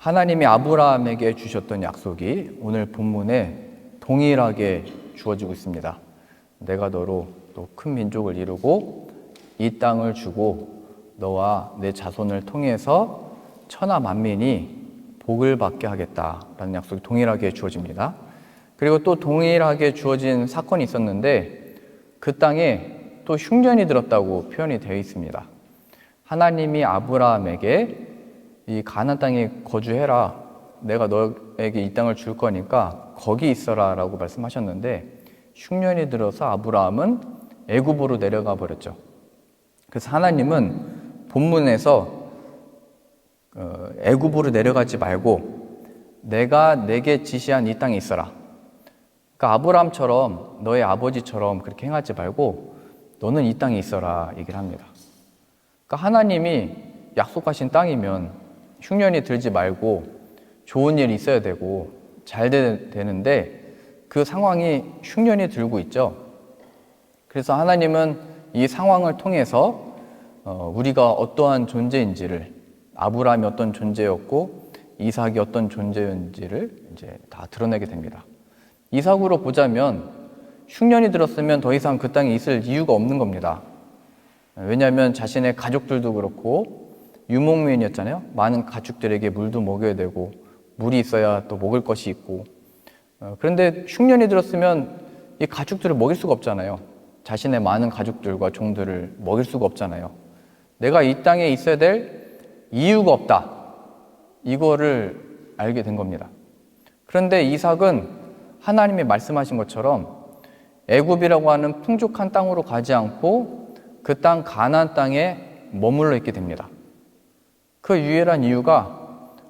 하나님이 아브라함에게 주셨던 약속이 오늘 본문에 동일하게 주어지고 있습니다. 내가 너로 또 큰 민족을 이루고 이 땅을 주고 너와 내 자손을 통해서 천하 만민이 복을 받게 하겠다라는 약속이 동일하게 주어집니다. 그리고 또 동일하게 주어진 사건이 있었는데 그 땅에 또 흉년이 들었다고 표현이 되어 있습니다. 하나님이 아브라함에게 이 가나안 땅에 거주해라. 내가 너에게 이 땅을 줄 거니까 거기 있어라 라고 말씀하셨는데 흉년이 들어서 아브라함은 애굽으로 내려가 버렸죠. 그래서 하나님은 본문에서 애굽으로 내려가지 말고 내가 내게 지시한 이 땅에 있어라. 그러니까 아브라함처럼 너의 아버지처럼 그렇게 행하지 말고 너는 이 땅에 있어라 얘기를 합니다. 그러니까 하나님이 약속하신 땅이면 흉년이 들지 말고 좋은 일이 있어야 되고 잘 되는데 그 상황이 흉년이 들고 있죠. 그래서 하나님은 이 상황을 통해서 우리가 어떠한 존재인지를, 아브라함이 어떤 존재였고 이삭이 어떤 존재인지를 이제 다 드러내게 됩니다. 이삭으로 보자면 흉년이 들었으면 더 이상 그 땅에 있을 이유가 없는 겁니다. 왜냐하면 자신의 가족들도 그렇고 유목민이었잖아요. 많은 가축들에게 물도 먹여야 되고 물이 있어야 또 먹을 것이 있고 그런데 흉년이 들었으면 이 가축들을 먹일 수가 없잖아요. 자신의 많은 가족들과 종들을 먹일 수가 없잖아요. 내가 이 땅에 있어야 될 이유가 없다. 이거를 알게 된 겁니다. 그런데 이삭은 하나님이 말씀하신 것처럼 애굽이라고 하는 풍족한 땅으로 가지 않고 그 땅 가나안 땅에 머물러 있게 됩니다. 그 유일한 이유가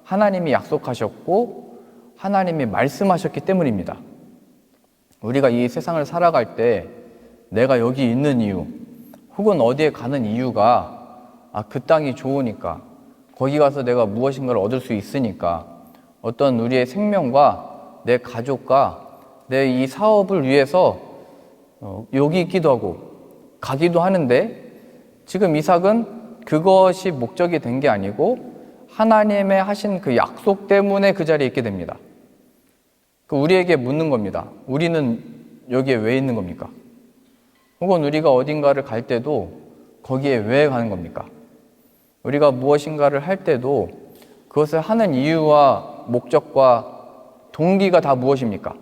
하나님이 약속하셨고 하나님이 말씀하셨기 때문입니다. 우리가 이 세상을 살아갈 때 내가 여기 있는 이유 혹은 어디에 가는 이유가 그 땅이 좋으니까 거기 가서 내가 무엇인가를 얻을 수 있으니까 어떤 우리의 생명과 내 가족과 내 이 사업을 위해서 여기 있기도 하고 가기도 하는데 지금 이삭은 그것이 목적이 된 게 아니고 하나님의 하신 그 약속 때문에 그 자리에 있게 됩니다. 우리에게 묻는 겁니다. 우리는 여기에 왜 있는 겁니까? 혹은 우리가 어딘가를 갈 때도 거기에 왜 가는 겁니까? 우리가 무엇인가를 할 때도 그것을 하는 이유와 목적과 동기가 다 무엇입니까?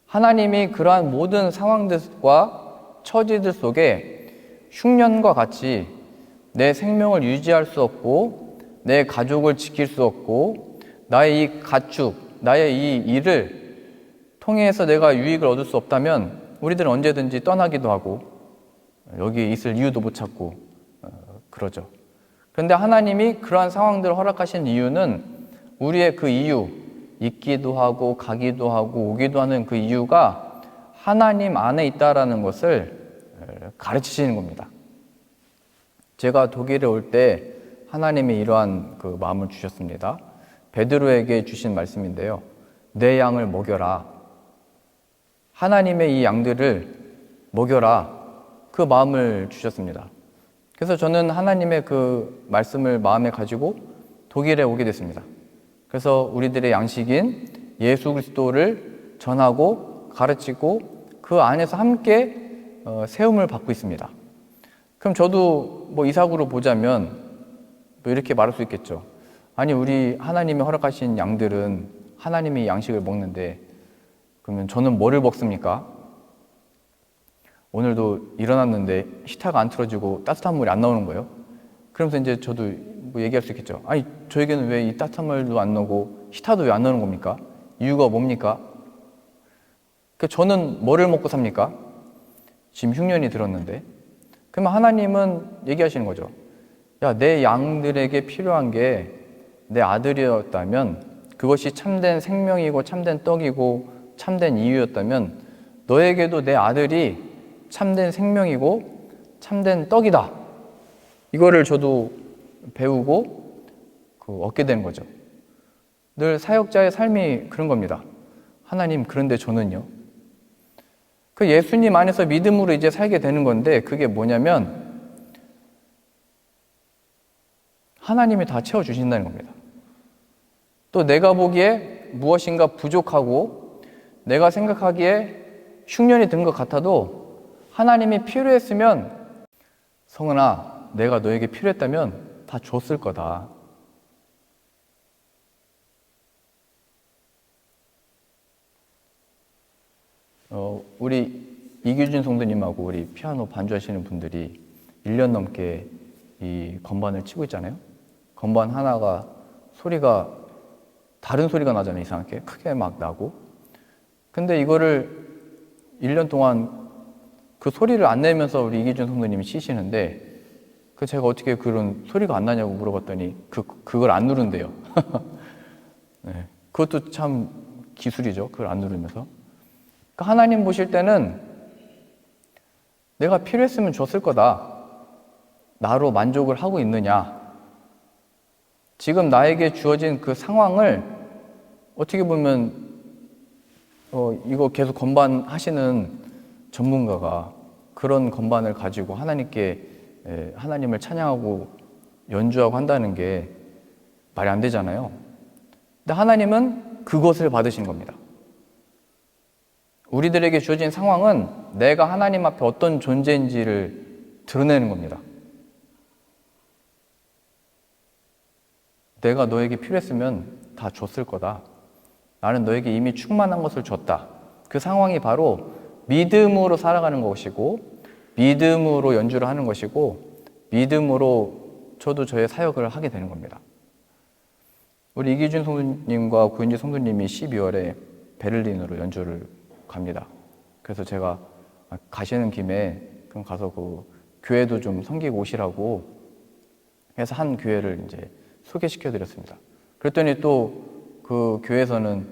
하나님이 그러한 모든 상황들과 처지들 속에 흉년과 같이 내 생명을 유지할 수 없고 내 가족을 지킬 수 없고 나의 이 가축, 나의 이 일을 통해서 내가 유익을 얻을 수 없다면 우리들은 언제든지 떠나기도 하고 여기 있을 이유도 못 찾고 그러죠. 그런데 하나님이 그러한 상황들을 허락하신 이유는 우리의 그 이유, 있기도 하고 가기도 하고 오기도 하는 그 이유가 하나님 안에 있다라는 것을 가르치시는 겁니다. 제가 독일에 올 때 하나님이 이러한 그 마음을 주셨습니다. 베드로에게 주신 말씀인데요. 내 양을 먹여라. 하나님의 이 양들을 먹여라. 그 마음을 주셨습니다. 그래서 저는 하나님의 그 말씀을 마음에 가지고 독일에 오게 됐습니다. 그래서 우리들의 양식인 예수 그리스도를 전하고 가르치고 그 안에서 함께 세움을 받고 있습니다. 그럼 저도 이삭으로 보자면 이렇게 말할 수 있겠죠. 아니 우리 하나님이 허락하신 양들은 하나님이 양식을 먹는데 그러면 저는 뭐를 먹습니까? 오늘도 일어났는데 히터가 안 틀어지고 따뜻한 물이 안 나오는 거예요. 그러면서 이제 저도 얘기할 수 있겠죠. 아니 저에게는 왜 이 따뜻한 물도 안 나오고 히터도 왜 안 나오는 겁니까? 이유가 뭡니까? 저는 뭐를 먹고 삽니까? 지금 흉년이 들었는데. 그러면 하나님은 얘기하시는 거죠. 야, 내 양들에게 필요한 게 내 아들이었다면 그것이 참된 생명이고 참된 떡이고 참된 이유였다면 너에게도 내 아들이 참된 생명이고 참된 떡이다. 이거를 저도 배우고 얻게 되는 거죠. 늘 사역자의 삶이 그런 겁니다. 하나님, 그런데 저는요? 그 예수님 안에서 믿음으로 이제 살게 되는 건데 그게 뭐냐면 하나님이 다 채워주신다는 겁니다. 또 내가 보기에 무엇인가 부족하고 내가 생각하기에 흉년이 든 것 같아도 하나님이 필요했으면 성은아, 내가 너에게 필요했다면 다 줬을 거다. 우리 이규준 성도님하고 우리 피아노 반주하시는 분들이 1년 넘게 이 건반을 치고 있잖아요. 건반 하나가 소리가 다른 소리가 나잖아요. 이상하게 크게 막 나고. 근데 이거를 1년 동안 그 소리를 안 내면서 우리 이기준 성도님이 치시는데 제가 어떻게 그런 소리가 안 나냐고 물어봤더니 그걸 안 누른대요. 네, 그것도 참 기술이죠. 그걸 안 누르면서. 그러니까 하나님 보실 때는 내가 필요했으면 줬을 거다. 나로 만족을 하고 있느냐. 지금 나에게 주어진 그 상황을 어떻게 보면 이거 계속 건반 하시는 전문가가 그런 건반을 가지고 하나님을 찬양하고 연주하고 한다는 게 말이 안 되잖아요. 근데 하나님은 그것을 받으신 겁니다. 우리들에게 주어진 상황은 내가 하나님 앞에 어떤 존재인지를 드러내는 겁니다. 내가 너에게 필요했으면 다 줬을 거다. 나는 너에게 이미 충만한 것을 줬다. 그 상황이 바로 믿음으로 살아가는 것이고, 믿음으로 연주를 하는 것이고, 믿음으로 저도 저의 사역을 하게 되는 겁니다. 우리 이기준 성도님과 구윤지 성도님이 12월에 베를린으로 연주를 갑니다. 그래서 제가 가시는 김에 그럼 가서 그 교회도 좀 섬기고 오시라고 해서 한 교회를 이제 소개시켜 드렸습니다. 그랬더니 또 그 교회에서는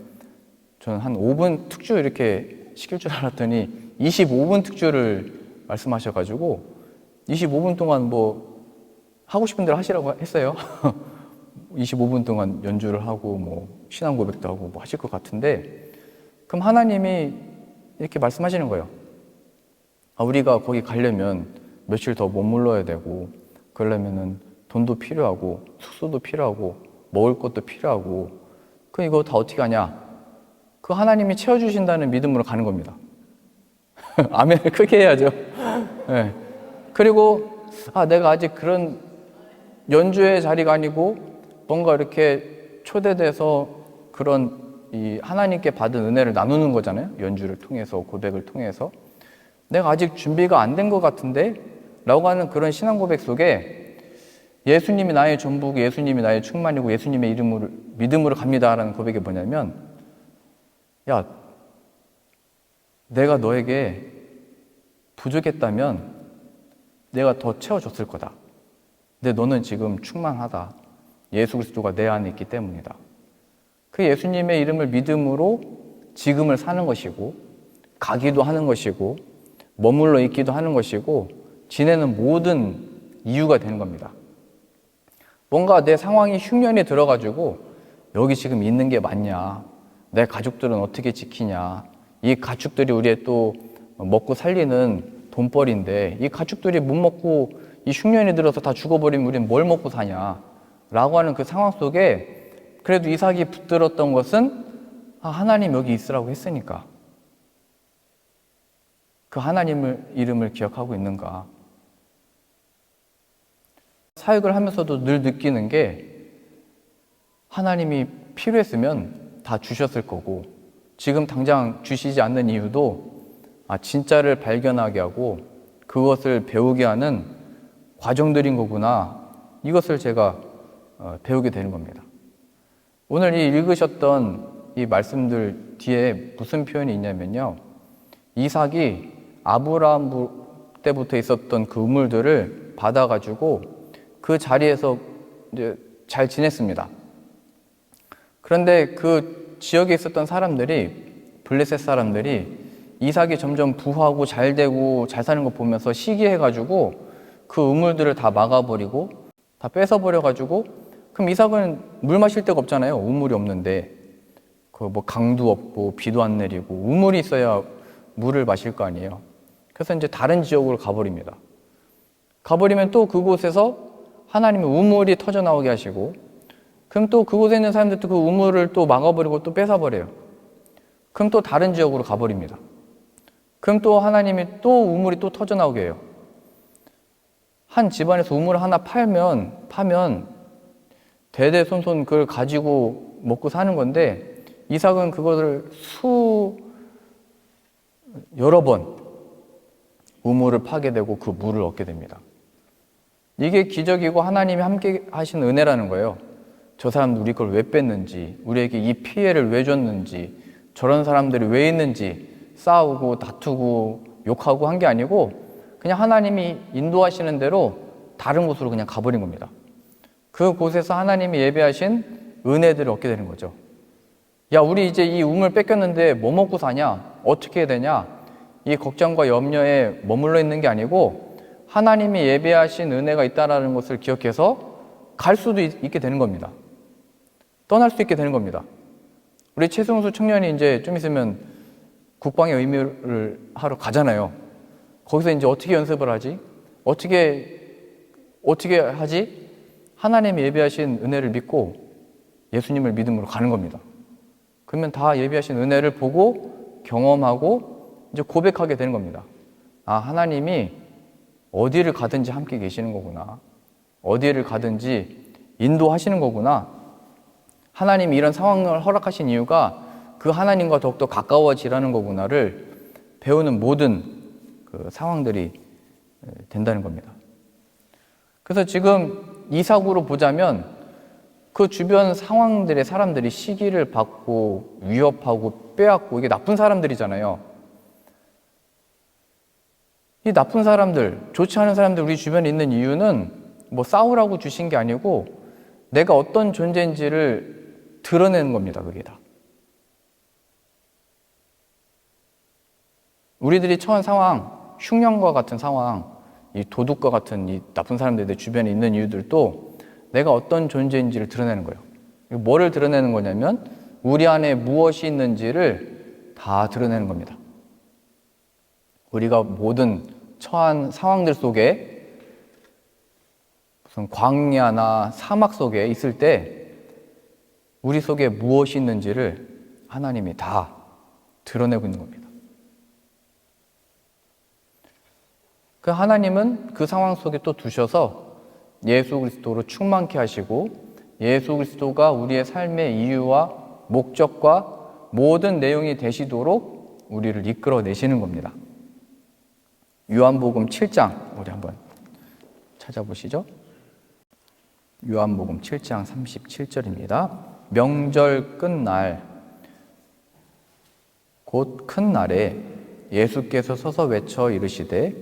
저는 한 5분 특주 이렇게 시킬 줄 알았더니 25분 특주를 말씀하셔가지고 25분 동안 뭐 하고 싶은 대로 하시라고 했어요. 25분 동안 연주를 하고 뭐 신앙 고백도 하고 뭐 하실 것 같은데, 그럼 하나님이 이렇게 말씀하시는 거예요. 우리가 거기 가려면 며칠 더 머물러야 되고, 그러려면은 돈도 필요하고 숙소도 필요하고 먹을 것도 필요하고, 그럼 이거 다 어떻게 하냐? 그 하나님이 채워주신다는 믿음으로 가는 겁니다. 아멘을 크게 해야죠. 네. 그리고 내가 아직 그런 연주의 자리가 아니고 뭔가 이렇게 초대돼서 그런 이 하나님께 받은 은혜를 나누는 거잖아요. 연주를 통해서, 고백을 통해서. 내가 아직 준비가 안 된 것 같은데? 라고 하는 그런 신앙 고백 속에 예수님이 나의 전부고 예수님이 나의 충만이고 예수님의 이름으로 믿음으로 갑니다라는 고백이 뭐냐면, 야, 내가 너에게 부족했다면 내가 더 채워줬을 거다. 근데 너는 지금 충만하다. 예수 그리스도가 내 안에 있기 때문이다. 그 예수님의 이름을 믿음으로 지금을 사는 것이고, 가기도 하는 것이고, 머물러 있기도 하는 것이고, 지내는 모든 이유가 되는 겁니다. 뭔가 내 상황이 흉년이 들어가지고 여기 지금 있는 게 맞냐, 내 가족들은 어떻게 지키냐, 이 가축들이 우리의 또 먹고 살리는 돈벌인데 이 가축들이 못 먹고 이 흉년이 들어서 다 죽어버리면 우리는 뭘 먹고 사냐 라고 하는 그 상황 속에 그래도 이삭이 붙들었던 것은 하나님 여기 있으라고 했으니까 그 하나님의 이름을 기억하고 있는가. 사역을 하면서도 늘 느끼는 게 하나님이 필요했으면 다 주셨을 거고, 지금 당장 주시지 않는 이유도 진짜를 발견하게 하고 그것을 배우게 하는 과정들인 거구나, 이것을 제가 배우게 되는 겁니다. 오늘 이 읽으셨던 이 말씀들 뒤에 무슨 표현이 있냐면요, 이삭이 아브라함 때부터 있었던 그 우물들을 받아가지고 그 자리에서 이제 잘 지냈습니다. 그런데 그 지역에 있었던 사람들이, 블레셋 사람들이 이삭이 점점 부하고 잘 되고 잘 사는 거 보면서 시기해가지고 그 우물들을 다 막아버리고 다 뺏어버려가지고, 그럼 이삭은 물 마실 데가 없잖아요. 우물이 없는데. 그 뭐 강도 없고 비도 안 내리고 우물이 있어야 물을 마실 거 아니에요. 그래서 이제 다른 지역으로 가버립니다. 가버리면 또 그곳에서 하나님이 우물이 터져 나오게 하시고, 그럼 또 그곳에 있는 사람들도 그 우물을 또 막아버리고 또 뺏어버려요. 그럼 또 다른 지역으로 가버립니다. 그럼 또 하나님이 또 우물이 또 터져 나오게 해요. 한 집안에서 우물을 하나 파면 대대손손 그걸 가지고 먹고 사는 건데, 이삭은 그것을 여러 번 우물을 파게 되고 그 물을 얻게 됩니다. 이게 기적이고 하나님이 함께 하신 은혜라는 거예요. 저 사람들 우리 걸 왜 뺐는지, 우리에게 이 피해를 왜 줬는지, 저런 사람들이 왜 있는지 싸우고 다투고 욕하고 한 게 아니고 그냥 하나님이 인도하시는 대로 다른 곳으로 그냥 가버린 겁니다. 그곳에서 하나님이 예배하신 은혜들을 얻게 되는 거죠. 야, 우리 이제 이 우물 뺏겼는데 뭐 먹고 사냐? 어떻게 해야 되냐? 이 걱정과 염려에 머물러 있는 게 아니고 하나님이 예배하신 은혜가 있다는 것을 기억해서 갈 수도 있게 되는 겁니다. 떠날 수 있게 되는 겁니다. 우리 최승수 청년이 이제 좀 있으면 국방의 의무를 하러 가잖아요. 거기서 이제 어떻게 연습을 하지? 어떻게 하지? 하나님이 예배하신 은혜를 믿고 예수님을 믿음으로 가는 겁니다. 그러면 다 예배하신 은혜를 보고 경험하고 이제 고백하게 되는 겁니다. 아, 하나님이 어디를 가든지 함께 계시는 거구나. 어디를 가든지 인도하시는 거구나. 하나님이 이런 상황을 허락하신 이유가 그 하나님과 더욱더 가까워지라는 거구나를 배우는 모든 그 상황들이 된다는 겁니다. 그래서 지금 이삭으로 보자면 그 주변 상황들의 사람들이 시기를 받고 위협하고 빼앗고 이게 나쁜 사람들이잖아요. 이 나쁜 사람들, 좋지 않은 사람들 우리 주변에 있는 이유는 뭐 싸우라고 주신 게 아니고 내가 어떤 존재인지를 드러내는 겁니다. 그게 다. 우리들이 처한 상황, 흉년과 같은 상황, 이 도둑과 같은 이 나쁜 사람들 내 주변에 있는 이유들도 내가 어떤 존재인지를 드러내는 거예요. 뭐를 드러내는 거냐면 우리 안에 무엇이 있는지를 다 드러내는 겁니다. 우리가 모든 처한 상황들 속에 무슨 광야나 사막 속에 있을 때 우리 속에 무엇이 있는지를 하나님이 다 드러내고 있는 겁니다. 그 하나님은 그 상황 속에 또 두셔서 예수 그리스도로 충만케 하시고 예수 그리스도가 우리의 삶의 이유와 목적과 모든 내용이 되시도록 우리를 이끌어내시는 겁니다. 요한복음 7장 우리 한번 찾아보시죠. 요한복음 7장 37절입니다. 명절 끝날 곧 큰 날에 예수께서 서서 외쳐 이르시되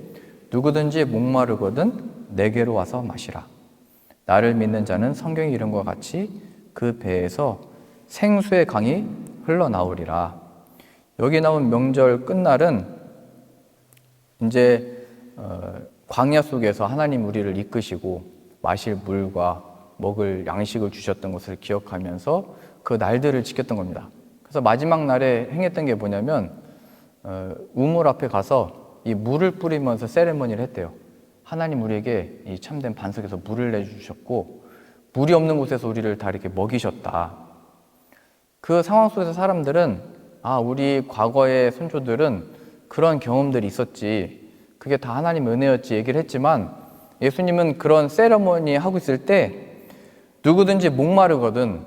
누구든지 목마르거든 내게로 와서 마시라. 나를 믿는 자는 성경의 이름과 같이 그 배에서 생수의 강이 흘러나오리라. 여기 나온 명절 끝날은 이제 광야 속에서 하나님 우리를 이끄시고 마실 물과 먹을 양식을 주셨던 것을 기억하면서 그 날들을 지켰던 겁니다. 그래서 마지막 날에 행했던 게 뭐냐면 우물 앞에 가서 이 물을 뿌리면서 세레머니를 했대요. 하나님 우리에게 이 참된 반석에서 물을 내주셨고 물이 없는 곳에서 우리를 다 이렇게 먹이셨다. 그 상황 속에서 사람들은 아, 우리 과거의 선조들은 그런 경험들이 있었지, 그게 다 하나님 은혜였지 얘기를 했지만 예수님은 그런 세레머니 하고 있을 때 누구든지 목마르거든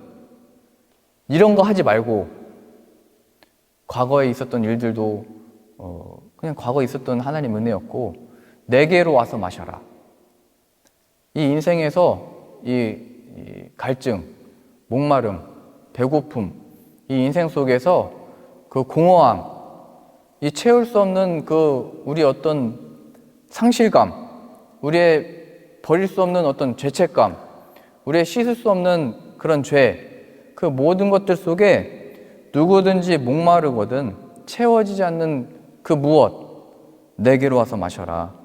이런 거 하지 말고 과거에 있었던 일들도 그냥 과거에 있었던 하나님 은혜였고 내게로 와서 마셔라. 이 인생에서 이 갈증, 목마름, 배고픔, 이 인생 속에서 그 공허함, 이 채울 수 없는 그 우리 어떤 상실감, 우리의 버릴 수 없는 어떤 죄책감, 우리의 씻을 수 없는 그런 죄, 그 모든 것들 속에 누구든지 목마르거든 채워지지 않는 그 무엇, 내게로 와서 마셔라.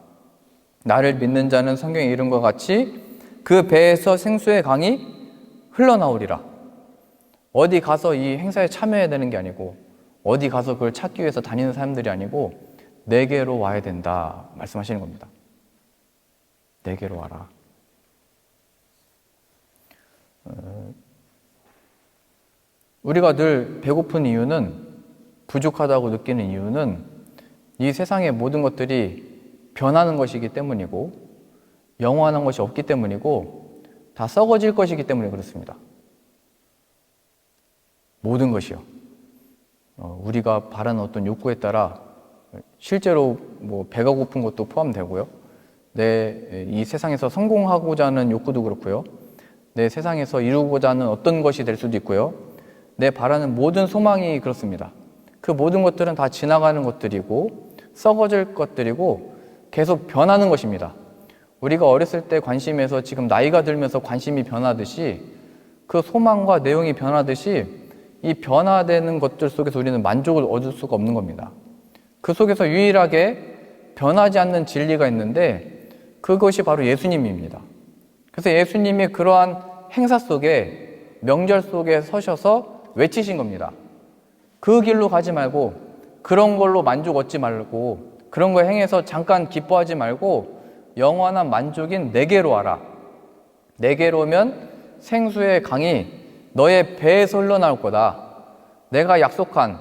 나를 믿는 자는 성경의 이름과 같이 그 배에서 생수의 강이 흘러나오리라. 어디 가서 이 행사에 참여해야 되는 게 아니고 어디 가서 그걸 찾기 위해서 다니는 사람들이 아니고 내게로 와야 된다 말씀하시는 겁니다. 내게로 와라. 우리가 늘 배고픈 이유는, 부족하다고 느끼는 이유는 이 세상의 모든 것들이 변하는 것이기 때문이고 영원한 것이 없기 때문이고 다 썩어질 것이기 때문에 그렇습니다. 모든 것이요. 우리가 바라는 어떤 욕구에 따라 실제로 배가 고픈 것도 포함되고요. 내 이 세상에서 성공하고자 하는 욕구도 그렇고요. 내 세상에서 이루고자 하는 어떤 것이 될 수도 있고요. 내 바라는 모든 소망이 그렇습니다. 그 모든 것들은 다 지나가는 것들이고 썩어질 것들이고 계속 변하는 것입니다. 우리가 어렸을 때 관심에서 지금 나이가 들면서 관심이 변하듯이 그 소망과 내용이 변하듯이 이 변화되는 것들 속에서 우리는 만족을 얻을 수가 없는 겁니다. 그 속에서 유일하게 변하지 않는 진리가 있는데 그것이 바로 예수님입니다. 그래서 예수님이 그러한 행사 속에, 명절 속에 서셔서 외치신 겁니다. 그 길로 가지 말고, 그런 걸로 만족 얻지 말고, 그런 거 행해서 잠깐 기뻐하지 말고 영원한 만족인 내게로 와라. 내게로 오면 생수의 강이 너의 배에서 흘러나올 거다. 내가 약속한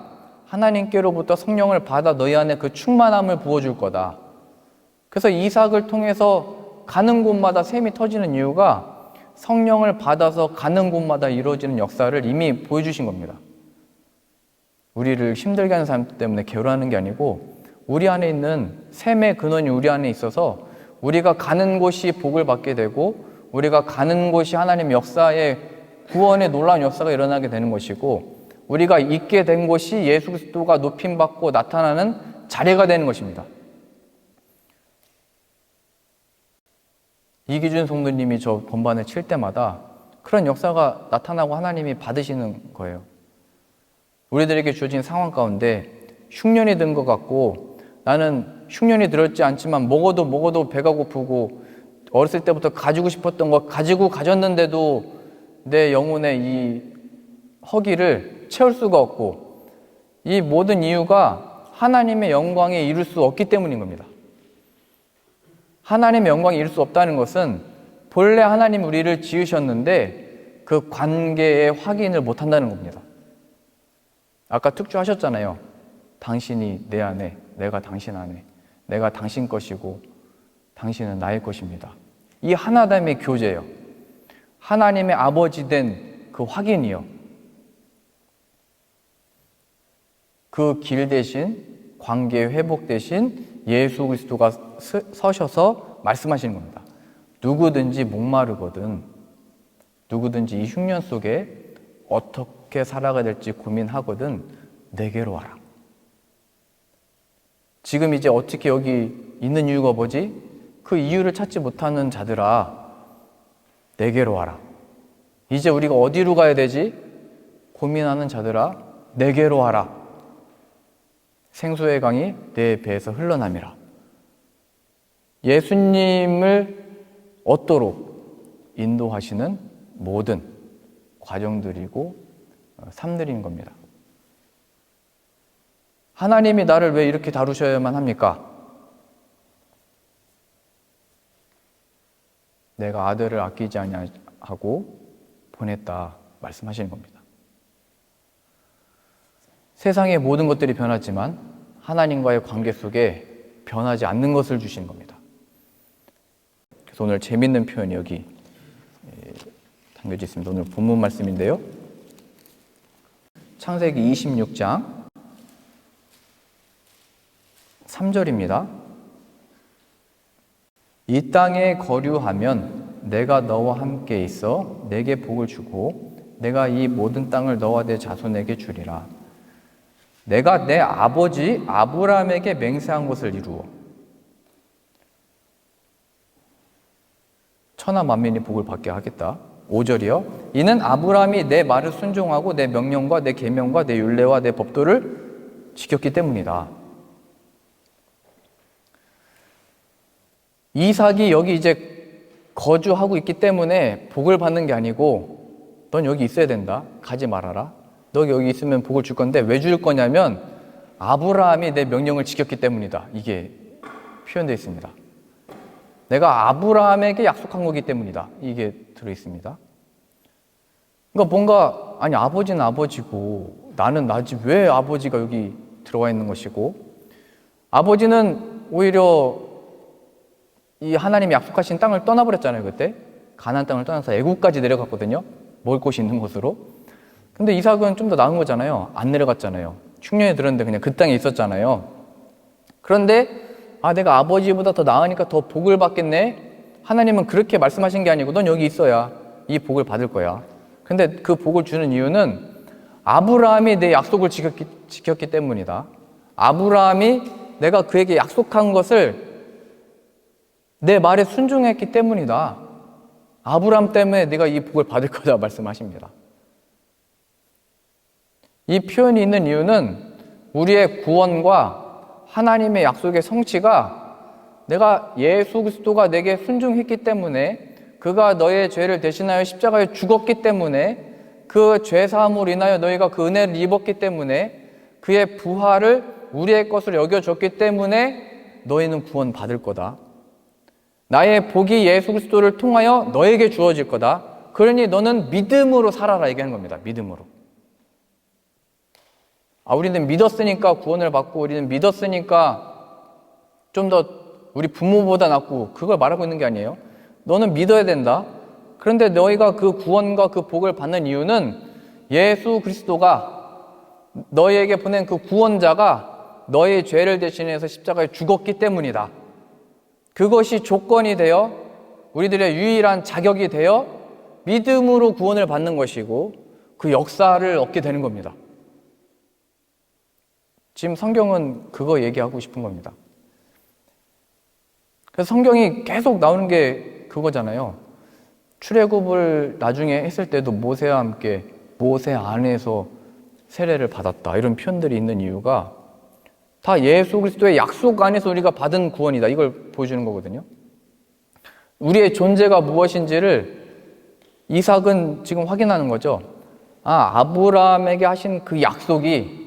하나님께로부터 성령을 받아 너희 안에 그 충만함을 부어줄 거다. 그래서 이삭을 통해서 가는 곳마다 샘이 터지는 이유가 성령을 받아서 가는 곳마다 이루어지는 역사를 이미 보여주신 겁니다. 우리를 힘들게 하는 사람 때문에 괴로워하는 게 아니고 우리 안에 있는 샘의 근원이 우리 안에 있어서 우리가 가는 곳이 복을 받게 되고 우리가 가는 곳이 하나님의 역사의 구원의 놀라운 역사가 일어나게 되는 것이고 우리가 있게 된 곳이 예수 그리스도가 높임받고 나타나는 자리가 되는 것입니다. 이기준 성도님이 저 건반을 칠 때마다 그런 역사가 나타나고 하나님이 받으시는 거예요. 우리들에게 주어진 상황 가운데 흉년이 든 것 같고 나는 흉년이 들었지 않지만 먹어도 배가 고프고 어렸을 때부터 가지고 싶었던 거 가지고 가졌는데도 내 영혼의 이 허기를 채울 수가 없고 이 모든 이유가 하나님의 영광에 이룰 수 없기 때문인 겁니다. 하나님의 영광에 이룰 수 없다는 것은 본래 하나님 우리를 지으셨는데 그 관계의 확인을 못한다는 겁니다. 아까 특주하셨잖아요. 당신이 내 안에, 내가 당신 안에, 내가 당신 것이고 당신은 나의 것입니다. 이 하나됨의 교제예요. 하나님의 아버지 된 그 확인이요. 그 길 대신, 관계 회복 대신 예수 그리스도가 서셔서 말씀하시는 겁니다. 누구든지 목마르거든, 누구든지 이 흉년 속에 어떻게 살아가야 될지 고민하거든 내게로 와라. 지금 이제 어떻게 여기 있는 이유가 뭐지? 그 이유를 찾지 못하는 자들아, 내게로 와라. 이제 우리가 어디로 가야 되지? 고민하는 자들아, 내게로 와라. 생수의 강이 내 배에서 흘러남이라. 예수님을 얻도록 인도하시는 모든 과정들이고 삶들인 겁니다. 하나님이 나를 왜 이렇게 다루셔야만 합니까? 내가 아들을 아끼지 아니하고 보냈다 말씀하시는 겁니다. 세상의 모든 것들이 변하지만 하나님과의 관계 속에 변하지 않는 것을 주시는 겁니다. 그래서 오늘 재밌는 표현이 여기 담겨져 있습니다. 오늘 본문 말씀인데요. 창세기 26장 3절입니다. 이 땅에 거류하면 내가 너와 함께 있어 내게 복을 주고 내가 이 모든 땅을 너와 내 자손에게 주리라. 내가 내 아버지 아브라함에게 맹세한 것을 이루어 천하 만민이 복을 받게 하겠다. 5절이요. 이는 아브라함이 내 말을 순종하고 내 명령과 내 계명과 내 율례와 내 법도를 지켰기 때문이다. 이삭이 여기 이제 거주하고 있기 때문에 복을 받는 게 아니고 넌 여기 있어야 된다. 가지 말아라. 너 여기 있으면 복을 줄 건데 왜 줄 거냐면 아브라함이 내 명령을 지켰기 때문이다. 이게 표현되어 있습니다. 내가 아브라함에게 약속한 거기 때문이다. 이게 들어있습니다. 그러니까 뭔가, 아니, 아버지는 아버지고, 나는 나지, 왜 아버지가 여기 들어와 있는 것이고, 아버지는 오히려 이 하나님이 약속하신 땅을 떠나버렸잖아요, 그때. 가나안 땅을 떠나서 애국까지 내려갔거든요. 먹을 곳이 있는 곳으로. 근데 이삭은 좀 더 나은 거잖아요. 안 내려갔잖아요. 흉년이 들었는데 그냥 그 땅에 있었잖아요. 그런데 내가 아버지보다 더 나으니까 더 복을 받겠네. 하나님은 그렇게 말씀하신 게 아니고 넌 여기 있어야 이 복을 받을 거야. 근데 그 복을 주는 이유는 아브라함이 내 약속을 지켰기 때문이다. 아브라함이 내가 그에게 약속한 것을 내 말에 순종했기 때문이다. 아브라함 때문에 네가 이 복을 받을 거다 말씀하십니다. 이 표현이 있는 이유는 우리의 구원과 하나님의 약속의 성취가 내가 예수 그리스도가 내게 순종했기 때문에, 그가 너의 죄를 대신하여 십자가에 죽었기 때문에, 그 죄사함으로 인하여 너희가 그 은혜를 입었기 때문에, 그의 부활을 우리의 것으로 여겨줬기 때문에 너희는 구원 받을 거다. 나의 복이 예수 그리스도를 통하여 너에게 주어질 거다. 그러니 너는 믿음으로 살아라 얘기하는 겁니다. 믿음으로. 우리는 믿었으니까 구원을 받고, 우리는 믿었으니까 좀 더 우리 부모보다 낫고, 그걸 말하고 있는 게 아니에요. 너는 믿어야 된다. 그런데 너희가 그 구원과 그 복을 받는 이유는 예수 그리스도가 너희에게 보낸 그 구원자가 너희의 죄를 대신해서 십자가에 죽었기 때문이다. 그것이 조건이 되어 우리들의 유일한 자격이 되어 믿음으로 구원을 받는 것이고, 그 역사를 얻게 되는 겁니다. 지금 성경은 그거 얘기하고 싶은 겁니다. 그래서 성경이 계속 나오는 게 그거잖아요. 출애굽을 나중에 했을 때도 모세와 함께 모세 안에서 세례를 받았다, 이런 표현들이 있는 이유가 다 예수 그리스도의 약속 안에서 우리가 받은 구원이다, 이걸 보여주는 거거든요. 우리의 존재가 무엇인지를 이삭은 지금 확인하는 거죠. 아브라함에게 하신 그 약속이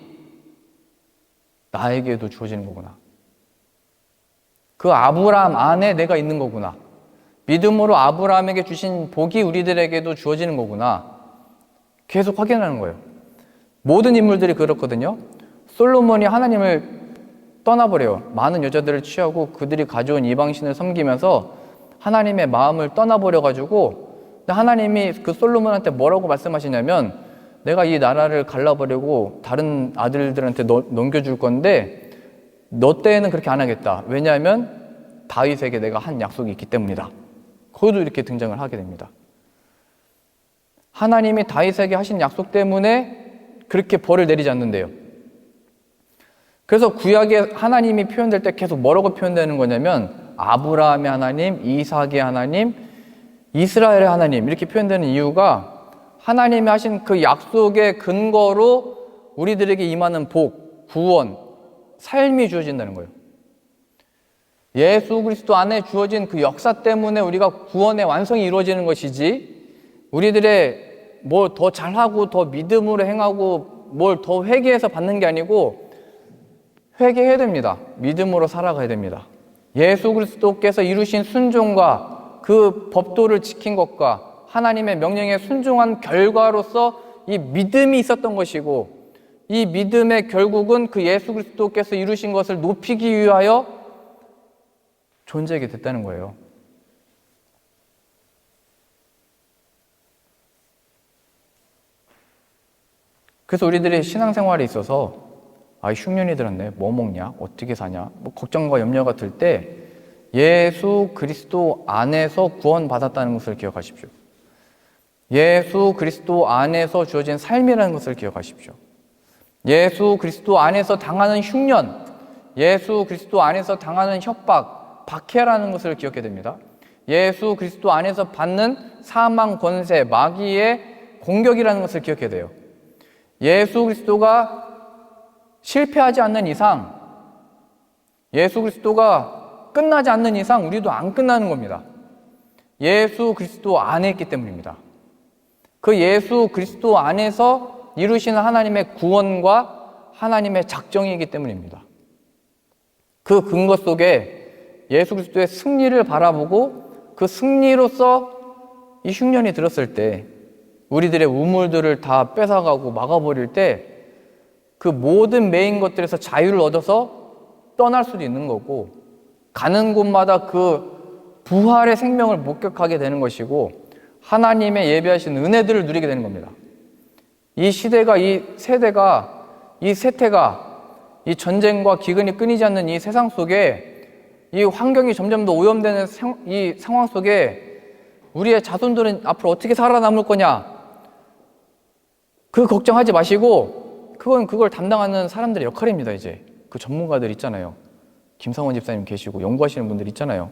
나에게도 주어지는 거구나. 그 아브라함 안에 내가 있는 거구나. 믿음으로 아브라함에게 주신 복이 우리들에게도 주어지는 거구나. 계속 확인하는 거예요. 모든 인물들이 그렇거든요. 솔로몬이 하나님을 떠나버려요. 많은 여자들을 취하고 그들이 가져온 이방신을 섬기면서 하나님의 마음을 떠나버려가지고, 하나님이 그 솔로몬한테 뭐라고 말씀하시냐면, 내가 이 나라를 갈라버리고 다른 아들들한테 넘겨줄 건데 너 때에는 그렇게 안 하겠다. 왜냐하면 다윗에게 내가 한 약속이 있기 때문이다. 거기도 이렇게 등장을 하게 됩니다. 하나님이 다윗에게 하신 약속 때문에 그렇게 벌을 내리지 않는데요. 그래서 구약에 하나님이 표현될 때 계속 뭐라고 표현되는 거냐면 아브라함의 하나님, 이삭의 하나님, 이스라엘의 하나님, 이렇게 표현되는 이유가 하나님이 하신 그 약속의 근거로 우리들에게 임하는 복, 구원, 삶이 주어진다는 거예요. 예수 그리스도 안에 주어진 그 역사 때문에 우리가 구원의 완성이 이루어지는 것이지, 우리들의 뭘 더 잘하고 더 믿음으로 행하고 뭘 더 회개해서 받는 게 아니고, 회개해야 됩니다. 믿음으로 살아가야 됩니다. 예수 그리스도께서 이루신 순종과 그 법도를 지킨 것과 하나님의 명령에 순종한 결과로서 이 믿음이 있었던 것이고, 이 믿음의 결국은 그 예수 그리스도께서 이루신 것을 높이기 위하여 존재하게 됐다는 거예요. 그래서 우리들의 신앙생활에 있어서 흉년이 들었네, 뭐 먹냐, 어떻게 사냐, 걱정과 염려가 들 때 예수 그리스도 안에서 구원받았다는 것을 기억하십시오. 예수 그리스도 안에서 주어진 삶이라는 것을 기억하십시오. 예수 그리스도 안에서 당하는 흉년, 예수 그리스도 안에서 당하는 협박, 박해라는 것을 기억해야 됩니다. 예수 그리스도 안에서 받는 사망 권세, 마귀의 공격이라는 것을 기억해야 돼요. 예수 그리스도가 실패하지 않는 이상, 예수 그리스도가 끝나지 않는 이상 우리도 안 끝나는 겁니다. 예수 그리스도 안에 있기 때문입니다. 그 예수 그리스도 안에서 이루시는 하나님의 구원과 하나님의 작정이기 때문입니다. 그 근거 속에 예수 그리스도의 승리를 바라보고 그 승리로서 이 흉년이 들었을 때 우리들의 우물들을 다 뺏어가고 막아버릴 때 그 모든 매인 것들에서 자유를 얻어서 떠날 수도 있는 거고, 가는 곳마다 그 부활의 생명을 목격하게 되는 것이고, 하나님의 예비하신 은혜들을 누리게 되는 겁니다. 이 시대가, 이 세대가, 이 세태가, 이 전쟁과 기근이 끊이지 않는 이 세상 속에, 이 환경이 점점 더 오염되는 이 상황 속에 우리의 자손들은 앞으로 어떻게 살아남을 거냐, 그 걱정하지 마시고, 그걸 담당하는 사람들의 역할입니다. 이제 그 전문가들 있잖아요. 김성원 집사님 계시고 연구하시는 분들 있잖아요.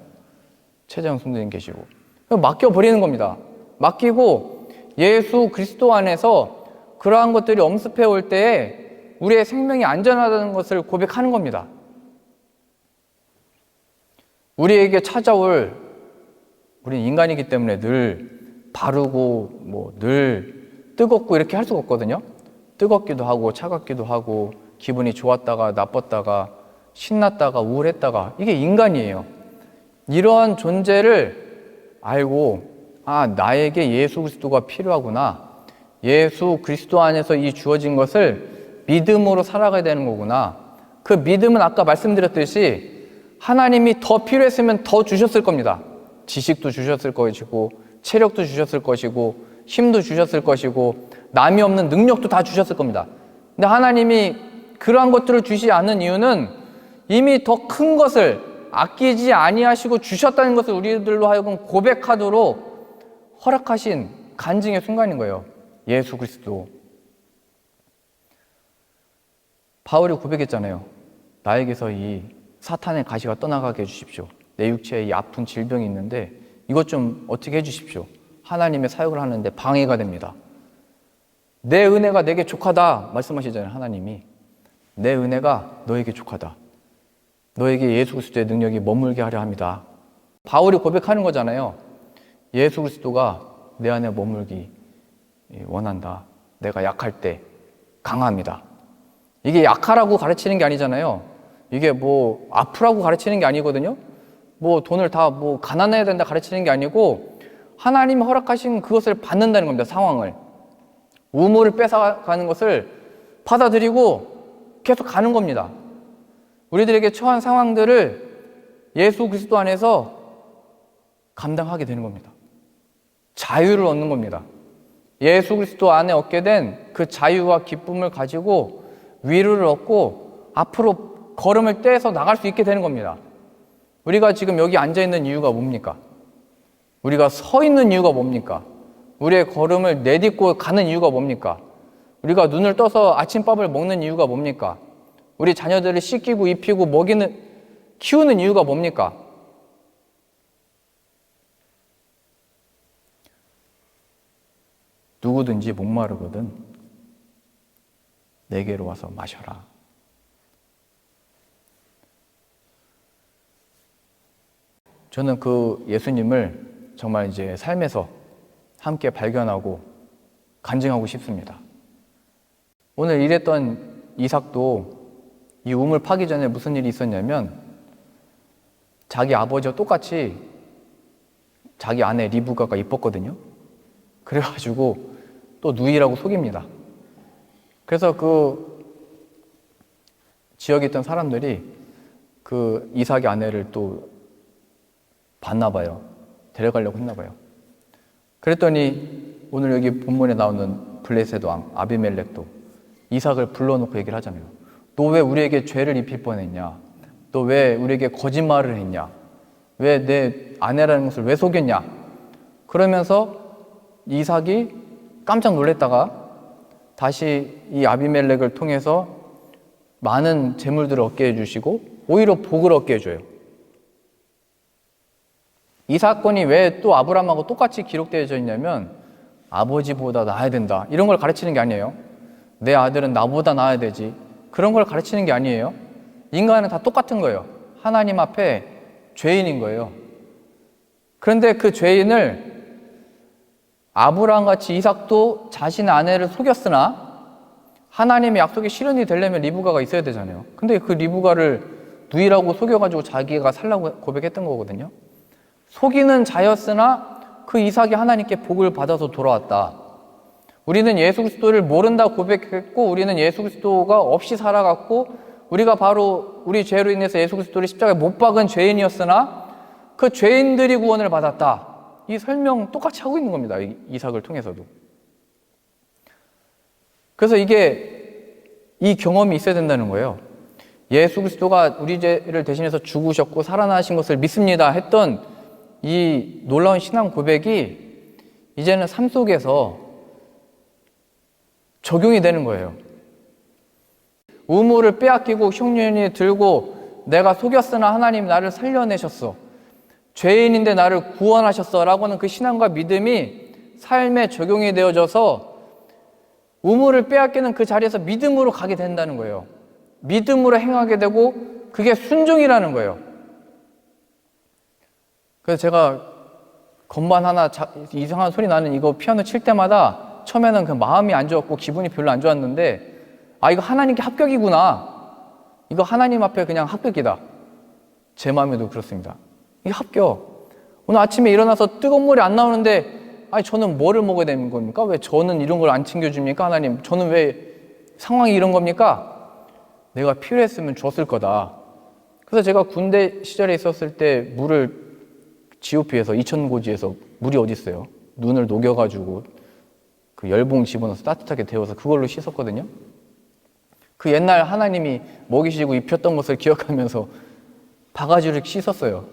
최재형 선생님 계시고. 맡겨버리는 겁니다. 맡기고 예수 그리스도 안에서 그러한 것들이 엄습해 올 때에 우리의 생명이 안전하다는 것을 고백하는 겁니다. 우리에게 찾아올, 우리는 인간이기 때문에 늘 바르고 늘 뜨겁고 이렇게 할 수가 없거든요. 뜨겁기도 하고 차갑기도 하고 기분이 좋았다가 나빴다가 신났다가 우울했다가, 이게 인간이에요. 이러한 존재를 알고, 나에게 예수 그리스도가 필요하구나, 예수 그리스도 안에서 이 주어진 것을 믿음으로 살아가야 되는 거구나. 그 믿음은 아까 말씀드렸듯이 하나님이 더 필요했으면 더 주셨을 겁니다. 지식도 주셨을 것이고, 체력도 주셨을 것이고, 힘도 주셨을 것이고, 남이 없는 능력도 다 주셨을 겁니다. 근데 하나님이 그러한 것들을 주시지 않는 이유는 이미 더 큰 것을 아끼지 아니하시고 주셨다는 것을 우리들로 하여금 고백하도록 허락하신 간증의 순간인 거예요. 예수 그리스도. 바울이 고백했잖아요. 나에게서 이 사탄의 가시가 떠나가게 해주십시오. 내 육체에 이 아픈 질병이 있는데 이것 좀 어떻게 해주십시오. 하나님의 사역을 하는데 방해가 됩니다. 내 은혜가 내게 족하다 말씀하시잖아요. 하나님이 내 은혜가 너에게 족하다. 너에게 예수 그리스도의 능력이 머물게 하려 합니다. 바울이 고백하는 거잖아요. 예수 그리스도가 내 안에 머물기 원한다. 내가 약할 때 강합니다. 이게 약하라고 가르치는 게 아니잖아요. 이게 아프라고 가르치는 게 아니거든요. 돈을 다 가난해야 된다 가르치는 게 아니고, 하나님이 허락하신 그것을 받는다는 겁니다. 상황을. 우물을 뺏어가는 것을 받아들이고 계속 가는 겁니다. 우리들에게 처한 상황들을 예수 그리스도 안에서 감당하게 되는 겁니다. 자유를 얻는 겁니다. 예수 그리스도 안에 얻게 된 그 자유와 기쁨을 가지고 위로를 얻고 앞으로 걸음을 떼서 나갈 수 있게 되는 겁니다. 우리가 지금 여기 앉아있는 이유가 뭡니까? 우리가 서 있는 이유가 뭡니까? 우리의 걸음을 내딛고 가는 이유가 뭡니까? 우리가 눈을 떠서 아침밥을 먹는 이유가 뭡니까? 우리 자녀들을 씻기고 입히고 키우는 이유가 뭡니까? 누구든지 목마르거든 내게로 와서 마셔라. 저는 그 예수님을 정말 이제 삶에서 함께 발견하고 간증하고 싶습니다. 오늘 일했던 이삭도 이 우물 파기 전에 무슨 일이 있었냐면, 자기 아버지와 똑같이 자기 아내 리브가가 이뻤거든요. 그래가지고 또 누이라고 속입니다. 그래서 그 지역에 있던 사람들이 그 이삭의 아내를 또 봤나 봐요. 데려가려고 했나 봐요. 그랬더니 오늘 여기 본문에 나오는 블레셋 왕 아비멜렉도 이삭을 불러놓고 얘기를 하잖아요. 너 왜 우리에게 죄를 입힐 뻔했냐? 너 왜 우리에게 거짓말을 했냐? 왜 내 아내라는 것을 왜 속였냐? 그러면서 이삭이 깜짝 놀랐다가 다시 이 아비멜렉을 통해서 많은 재물들을 얻게 해주시고 오히려 복을 얻게 해줘요. 이 사건이 왜 또 아브라함하고 똑같이 기록되어져 있냐면, 아버지보다 나아야 된다 이런 걸 가르치는 게 아니에요. 내 아들은 나보다 나아야 되지 그런 걸 가르치는 게 아니에요. 인간은 다 똑같은 거예요. 하나님 앞에 죄인인 거예요. 그런데 그 죄인을 아브라함같이 이삭도 자신의 아내를 속였으나 하나님의 약속이 실현이 되려면 리브가가 있어야 되잖아요. 근데 그 리브가를 누이라고 속여가지고 자기가 살라고 고백했던 거거든요. 속이는 자였으나 그 이삭이 하나님께 복을 받아서 돌아왔다. 우리는 예수 그리스도를 모른다 고백했고 우리는 예수 그리스도가 없이 살아갔고 우리가 바로 우리 죄로 인해서 예수 그리스도를 십자가에 못 박은 죄인이었으나 그 죄인들이 구원을 받았다. 이 설명 똑같이 하고 있는 겁니다. 이삭을 통해서도. 그래서 이 경험이 있어야 된다는 거예요. 예수 그리스도가 우리 죄를 대신해서 죽으셨고 살아나신 것을 믿습니다 했던 이 놀라운 신앙 고백이 이제는 삶 속에서 적용이 되는 거예요. 우물을 빼앗기고 흉년이 들고 내가 속였으나 하나님 나를 살려내셨어. 죄인인데 나를 구원하셨어 라고 하는 그 신앙과 믿음이 삶에 적용이 되어져서 우물을 빼앗기는 그 자리에서 믿음으로 가게 된다는 거예요. 믿음으로 행하게 되고 그게 순종이라는 거예요. 그래서 제가 건반 하나 이상한 소리 나는 이거 피아노 칠 때마다 처음에는 그 마음이 안 좋았고 기분이 별로 안 좋았는데 이거 하나님께 합격이구나. 이거 하나님 앞에 그냥 합격이다. 제 마음에도 그렇습니다. 이게 합격. 오늘 아침에 일어나서 뜨거운 물이 안 나오는데 저는 뭐를 먹어야 되는 겁니까? 왜 저는 이런 걸 안 챙겨줍니까? 하나님, 저는 왜 상황이 이런 겁니까? 내가 필요했으면 줬을 거다. 그래서 제가 군대 시절에 있었을 때 물을 GOP에서 이천고지에서 물이 어디 있어요? 눈을 녹여가지고 그 열봉 집어넣어서 따뜻하게 데워서 그걸로 씻었거든요. 그 옛날 하나님이 먹이시고 입혔던 것을 기억하면서 바가지를 씻었어요.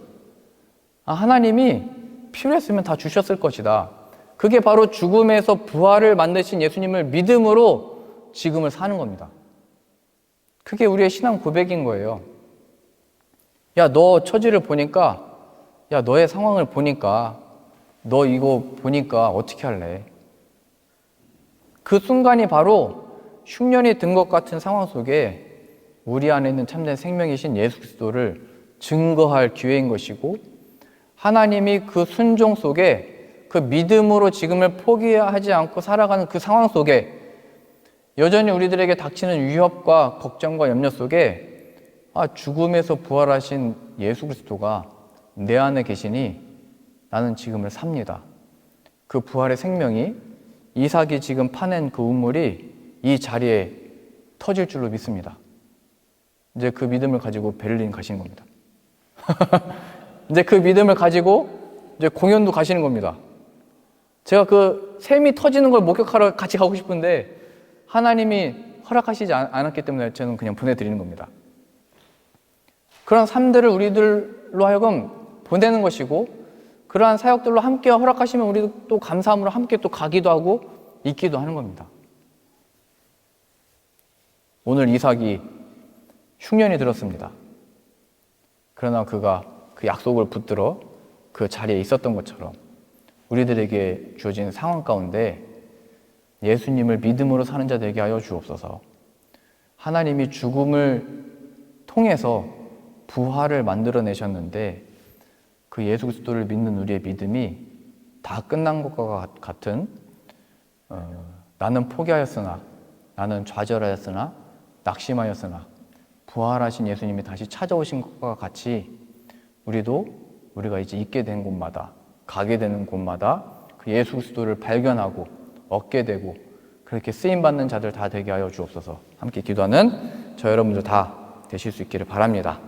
하나님이 필요했으면 다 주셨을 것이다. 그게 바로 죽음에서 부활을 만드신 예수님을 믿음으로 지금을 사는 겁니다. 그게 우리의 신앙 고백인 거예요. 야, 너 처지를 보니까, 야, 너의 상황을 보니까, 너 이거 보니까 어떻게 할래? 그 순간이 바로 흉년이 든 것 같은 상황 속에 우리 안에 있는 참된 생명이신 예수 그리스도를 증거할 기회인 것이고 하나님이 그 순종 속에 그 믿음으로 지금을 포기하지 않고 살아가는 그 상황 속에 여전히 우리들에게 닥치는 위협과 걱정과 염려 속에 죽음에서 부활하신 예수 그리스도가 내 안에 계시니 나는 지금을 삽니다. 그 부활의 생명이 이삭이 지금 파낸 그 우물이 이 자리에 터질 줄로 믿습니다. 이제 그 믿음을 가지고 베를린 가시는 겁니다. 이제 그 믿음을 가지고 이제 공연도 가시는 겁니다. 제가 그 샘이 터지는 걸 목격하러 같이 가고 싶은데 하나님이 허락하시지 않았기 때문에 저는 그냥 보내드리는 겁니다. 그런 삶들을 우리들로 하여금 보내는 것이고 그러한 사역들로 함께 허락하시면 우리도 또 감사함으로 함께 또 가기도 하고 있기도 하는 겁니다. 오늘 이삭이 흉년이 들었습니다. 그러나 그가 그 약속을 붙들어 그 자리에 있었던 것처럼 우리들에게 주어진 상황 가운데 예수님을 믿음으로 사는 자 되게 하여 주옵소서. 하나님이 죽음을 통해서 부활을 만들어내셨는데 그 예수 그리스도를 믿는 우리의 믿음이 다 끝난 것과 같은 나는 포기하였으나 나는 좌절하였으나 낙심하였으나 부활하신 예수님이 다시 찾아오신 것과 같이 우리가 이제 있게 된 곳마다 가게 되는 곳마다 그 예수 그리스도를 발견하고 얻게 되고 그렇게 쓰임받는 자들 다 되게 하여 주옵소서. 함께 기도하는 저 여러분들 다 되실 수 있기를 바랍니다.